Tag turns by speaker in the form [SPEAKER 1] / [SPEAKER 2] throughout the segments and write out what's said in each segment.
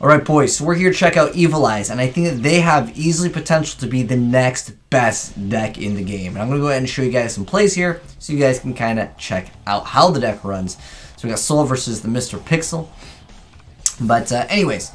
[SPEAKER 1] Alright boys, so we're here to check out EvilEyes, and I think that they have easily potential to be the next best deck in the game. And I'm going to go ahead and show you guys some plays here, so you guys can kind of check out how the deck runs. So we got Soul versus the Mr. Pixel. But anyways,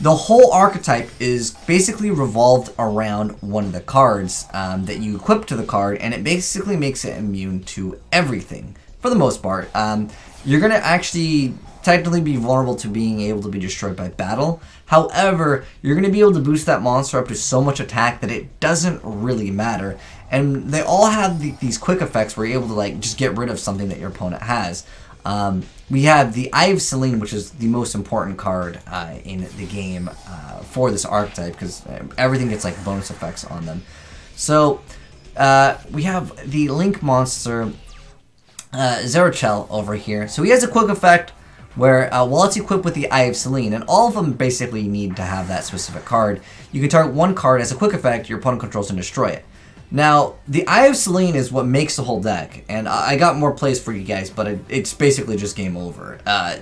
[SPEAKER 1] the whole archetype is basically revolved around one of the cards that you equip to the card, and it basically makes it immune to everything, for the most part. You're going to actually technically be vulnerable to being able to be destroyed by battle. However, you're going to be able to boost that monster up to so much attack that it doesn't really matter. And they all have these quick effects where you're able to like just get rid of something that your opponent has. We have the Eye of Selene, which is the most important card in the game for this archetype, because everything gets like bonus effects on them. So we have the Link monster Zerochel over here. So he has a quick effect where while it's equipped with the Eye of Selene, and all of them basically need to have that specific card, you can target one card as a quick effect your opponent controls and destroy it. Now, the Eye of Selene is what makes the whole deck, and I got more plays for you guys, but it's basically just game over.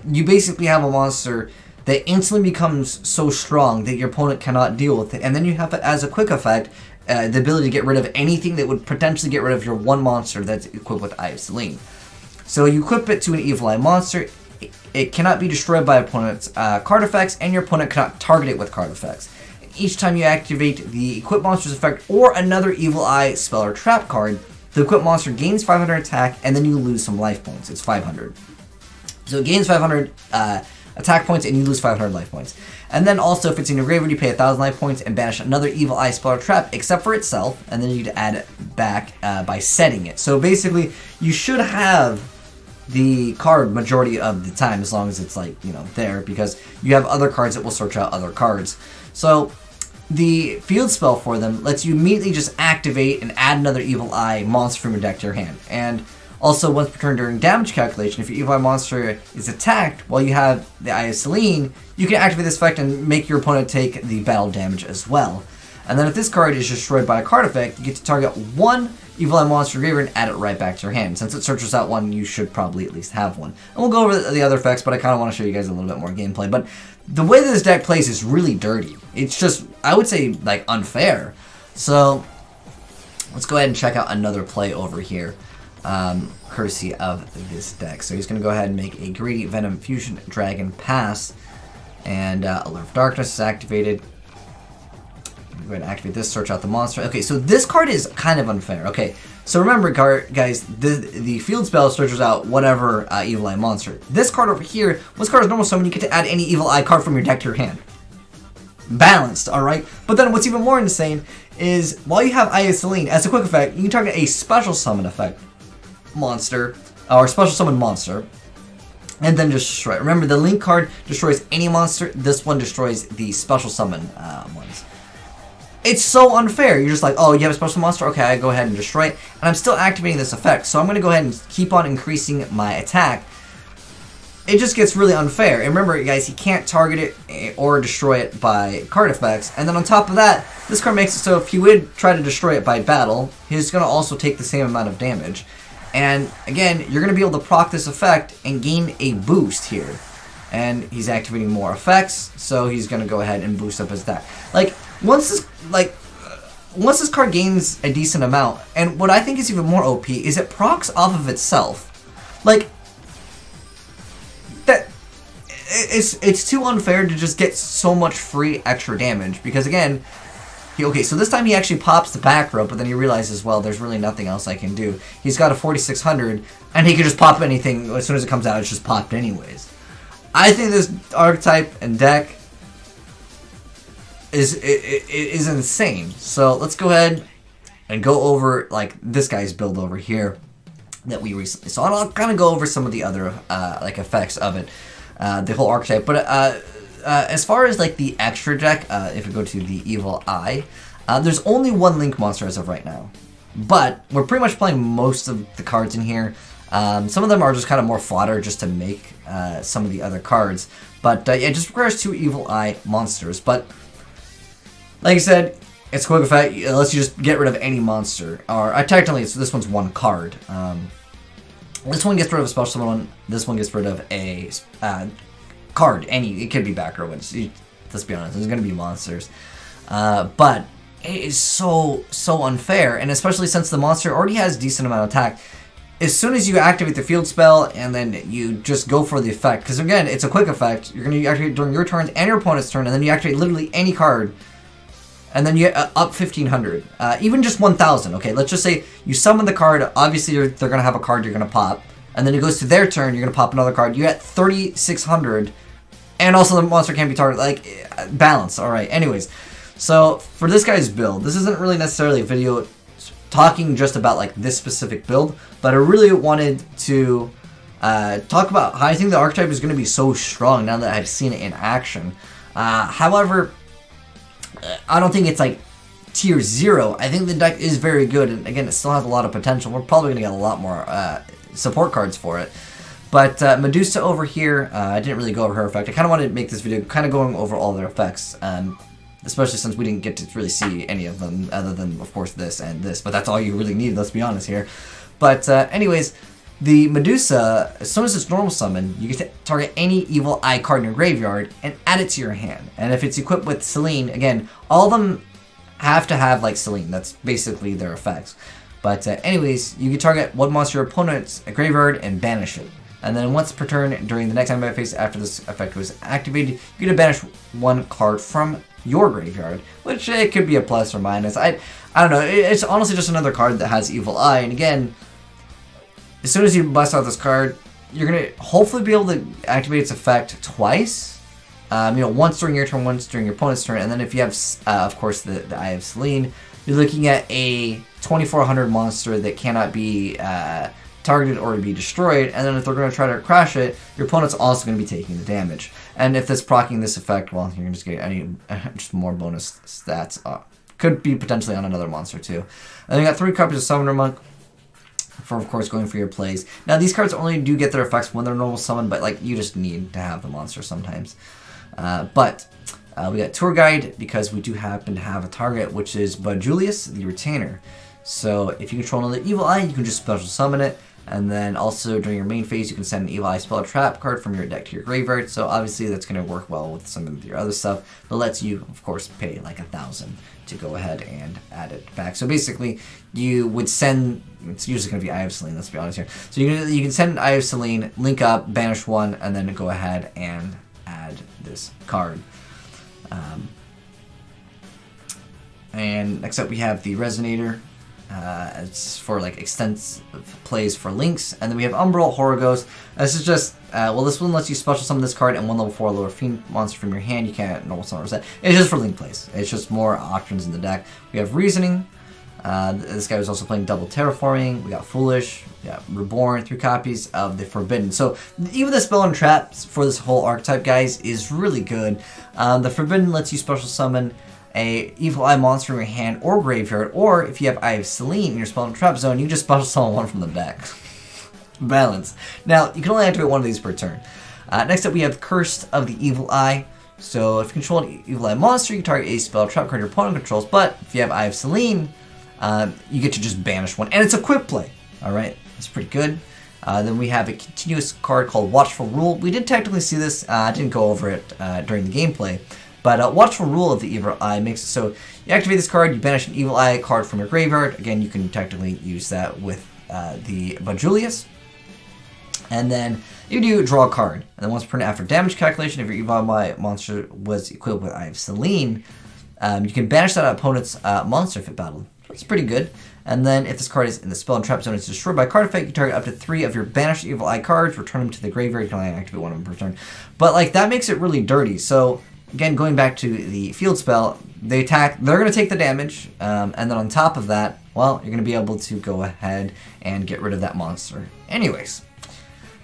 [SPEAKER 1] You basically have a monster that instantly becomes so strong that your opponent cannot deal with it, and then you have it as a quick effect, the ability to get rid of anything that would potentially get rid of your one monster that's equipped with Eye of Selene. So you equip it to an EvilEye monster. It cannot be destroyed by opponent's card effects, and your opponent cannot target it with card effects. Each time you activate the equipped monster's effect or another EvilEye spell or trap card, the equipped monster gains 500 attack, and then you lose some life points. It's 500. So it gains 500 attack points, and you lose 500 life points. And then also, if it's in your graveyard, you pay 1,000 life points and banish another EvilEye spell or trap, except for itself, and then you can add it back by setting it. So basically, you should have the card majority of the time, as long as it's like, you know, there, because you have other cards that will search out other cards. So the field spell for them lets you immediately just activate and add another EvilEye monster from your deck to your hand. And also, once per turn during damage calculation, if your EvilEye monster is attacked while you have the Eye of Selene, you can activate this effect and make your opponent take the battle damage as well. And then if this card is destroyed by a card effect, you get to target one EvilEye monster graveyard and add it right back to your hand. Since it searches out one, you should probably at least have one. And we'll go over the other effects, but I kind of want to show you guys a little bit more gameplay. But the way that this deck plays is really dirty. It's just, I would say, like, unfair. So let's go ahead and check out another play over here, courtesy of this deck. So he's going to go ahead and make a Greedy Venom Fusion Dragon pass, and Alert of Darkness is activated. Go ahead and activate this, search out the monster. Okay, so this card is kind of unfair. Okay, so remember, guys, the field spell searches out whatever EvilEye monster. This card over here, this card is normal summon, you get to add any EvilEye card from your deck to your hand. Balanced, alright? But then what's even more insane is, while you have Eye of Selene, as a quick effect, you can target a special summon effect monster, or special summon monster, and then just destroy it. Remember, the Link card destroys any monster, this one destroys the special summon ones. It's so unfair. You're just like, oh, you have a special monster? Okay, I go ahead and destroy it. And I'm still activating this effect, so I'm going to go ahead and keep on increasing my attack. It just gets really unfair. And remember, guys, he can't target it or destroy it by card effects. And then on top of that, this card makes it so if he would try to destroy it by battle, he's going to also take the same amount of damage. And again, you're going to be able to proc this effect and gain a boost here. And he's activating more effects, so he's going to go ahead and boost up his attack. Like, once this card gains a decent amount, and what I think is even more OP is it procs off of itself. Like, that it's too unfair to just get so much free extra damage, because again, okay, so this time he actually pops the back row, but then he realizes, well, there's really nothing else I can do. He's got a 4600, and he can just pop anything as soon as it comes out. It's just popped anyways. I think this archetype and deck is insane. So let's go ahead and go over like this guy's build over here that we recently saw. And I'll kind of go over some of the other like effects of it, the whole archetype. But as far as like the extra deck, if we go to the EvilEye, there's only one Link monster as of right now. But we're pretty much playing most of the cards in here. Some of them are just kind of more fodder just to make some of the other cards. But yeah, it just requires 2 EvilEye monsters. But like I said, it's a quick effect. It lets you just get rid of any monster. Or technically, this one's one card. This one gets rid of a special summon. This one gets rid of a card. It could be back row, which, let's be honest, there's going to be monsters. But it is so unfair, and especially since the monster already has decent amount of attack. As soon as you activate the field spell, and then you just go for the effect, because again, it's a quick effect, you're going to activate during your turns and your opponent's turn, and then you activate literally any card, and then you get up 1,500. Even just 1,000, okay? Let's just say you summon the card, obviously they're going to have a card you're going to pop, and then it goes to their turn, you're going to pop another card, you get 3,600, and also the monster can't be targeted, like, balance, alright, anyways. So, for this guy's build, this isn't really necessarily a video talking just about like this specific build, but I really wanted to talk about how I think the archetype is going to be so strong now that I've seen it in action. However, I don't think it's like tier 0. I think the deck is very good, and again, it still has a lot of potential. We're probably going to get a lot more support cards for it. But Medusa over here, I didn't really go over her effect. I kind of wanted to make this video kind of going over all their effects. Especially since we didn't get to really see any of them, other than, of course, this and this. But that's all you really need, let's be honest here. But anyways, the Medusa, as soon as it's normal summon, you get to target any evil eye card in your graveyard and add it to your hand. And if it's equipped with Selene, again, all of them have to have, like, Selene. That's basically their effects. But anyways, you can target one monster your opponent's graveyard and banish it. And then once per turn, during the next time by phase after this effect was activated, you get to banish one card from your graveyard, which it could be a plus or minus. I don't know. It's honestly just another card that has Evil Eye. And again, as soon as you bust out this card, you're gonna hopefully be able to activate its effect twice. You know, once during your turn, once during your opponent's turn, and then if you have, of course, the Eye of Selene, you're looking at a 2,400 monster that cannot be targeted or be destroyed, and then if they're going to try to crash it, your opponent's also going to be taking the damage. And if that's proccing this effect, well, you're going to just get just more bonus stats. Could be potentially on another monster too. And then you got 3 copies of Summoner Monk for, of course, going for your plays. Now, these cards only do get their effects when they're normal summon, but like you just need to have the monster sometimes. We got Tour Guide because we do happen to have a target, which is Julius, the Retainer. So if you control another Evil Eye, you can just special summon it. And then also during your main phase, you can send an Evil Eye spell or trap card from your deck to your graveyard. So obviously that's going to work well with some of your other stuff, but lets you, of course, pay like 1,000 to go ahead and add it back. So basically, you would send. It's usually going to be Eye of Selene. Let's be honest here. So you can send Eye of Selene, link up, banish one, and then go ahead and add this card. And next up, we have the Resonator. It's for like extensive plays for links, and then we have Umbral Horror. This is just well, this one lets you special summon this card and one level 4 lower fiend monster from your hand. You can't normal summon or reset. It's just for link plays. It's just more options in the deck. We have Reasoning. This guy was also playing Double Terraforming. We got Foolish. We got Reborn. 3 copies of the Forbidden. So even the spell and traps for this whole archetype, guys, is really good. The Forbidden lets you special summon a Evil Eye monster from your hand or graveyard, or if you have Eye of Selene in your spell and trap zone, you just special summon one from the deck. Balance. Now, you can only activate one of these per turn. Next up, we have Cursed of the Evil Eye. So, if you control an Evil Eye monster, you can target a spell or trap card your opponent controls, but if you have Eye of Selene, you get to just banish one, and it's a quick play. Alright, that's pretty good. Then we have a continuous card called Watchful Rule. We did technically see this, I didn't go over it during the gameplay. But Watchful Rule of the Evil Eye makes it so you activate this card, you banish an Evil Eye card from your graveyard. Again, you can technically use that with the Julius. And then you do draw a card. And then once per turn after damage calculation, if your Evil Eye monster was equipped with Eye of Selene, you can banish that opponent's monster if it battled. It's pretty good. And then if this card is in the spell and trap zone, it's destroyed by card effect, you target up to 3 of your banished Evil Eye cards, return them to the graveyard, you can only activate one of them per turn. But like that makes it really dirty. So again, going back to the field spell, they attack, they're going to take the damage, and then on top of that, well, you're going to be able to go ahead and get rid of that monster. Anyways.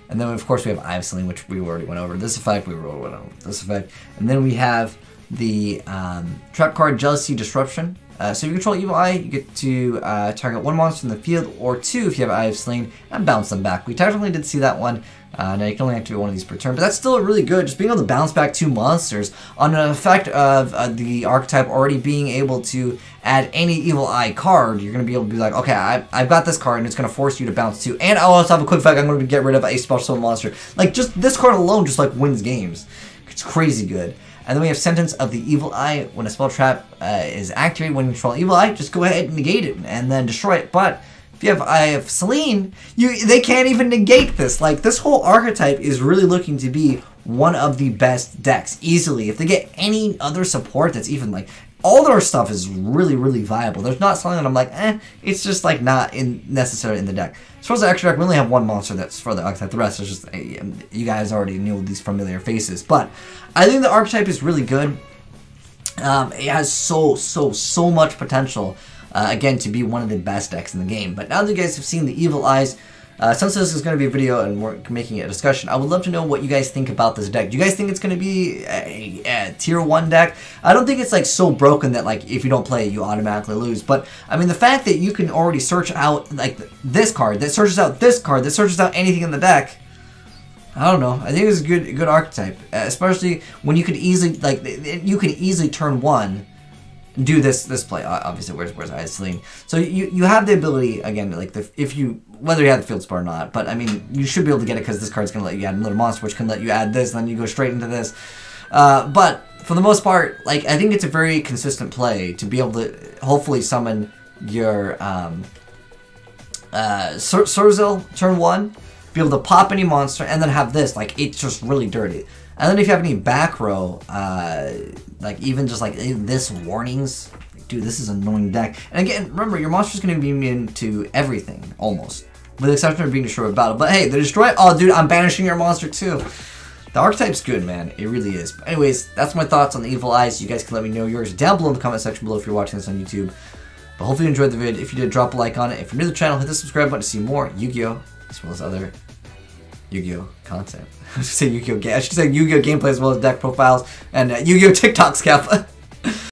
[SPEAKER 1] And then, of course, we have Eye of Selene, which we already went over. This effect, we already went over this effect. And then we have the trap card Jealousy Disruption. So if you control Evil Eye, you get to target one monster in the field, or two if you have Eye of Slain, and bounce them back. We technically did see that one. Now you can only activate one of these per turn, but that's still really good. Just being able to bounce back 2 monsters on an effect of the Archetype already being able to add any Evil Eye card, you're going to be able to be like, okay, I've got this card, and it's going to force you to bounce 2. And I'll also have a quick effect, I'm going to get rid of a special summon monster. Like, just this card alone just, like, wins games. It's crazy good. And then we have Sentence of the Evil Eye. When a spell trap is activated when you control Evil Eye, just go ahead and negate it and then destroy it. But if you have Eye of Selene, they can't even negate this. Like, this whole Archetype is really looking to be one of the best decks, easily. If they get any other support that's even, like, all their stuff is really, really viable. There's not something that I'm like, it's just, like, not necessarily in the deck. As far as the extra deck, we only have one monster that's for the Archetype. The rest is just, you guys already knew these familiar faces. But I think the Archetype is really good. It has so much potential, again, to be one of the best decks in the game. But now that you guys have seen the Evil Eyes, since this is going to be a video and we're making it a discussion, I would love to know what you guys think about this deck. Do you guys think it's going to be a tier 1 deck? I don't think it's like so broken that like if you don't play it you automatically lose. But I mean the fact that you can already search out like this card, that searches out this card, that searches out anything in the deck, I don't know. I think it's a good Archetype, especially when you could easily turn 1 do this play. Obviously, where's Eye of Selene? So you have the ability again, like whether you have the field spell or not. But I mean, you should be able to get it because this card's gonna let you add another monster, which can let you add this, and then you go straight into this. But for the most part, like I think it's a very consistent play to be able to hopefully summon your Surzel turn 1, be able to pop any monster, and then have this. Like it's just really dirty. And then if you have any back row, like even just like this warnings, dude, this is an annoying deck. And again, remember, your monster's going to be immune to everything, almost. With the exception of being destroyed by battle. But hey, the destroy, oh dude, I'm banishing your monster too. The Archetype's good, man. It really is. But anyways, that's my thoughts on the Evil Eyes. You guys can let me know yours down below in the comment section below if you're watching this on YouTube. But hopefully you enjoyed the vid. If you did, drop a like on it. If you're new to the channel, hit the subscribe button to see more Yu-Gi-Oh! As well as other Yu-Gi-Oh! Content. I should say Yu-Gi-Oh! Gameplay as well as deck profiles and Yu-Gi-Oh! TikTok scalp.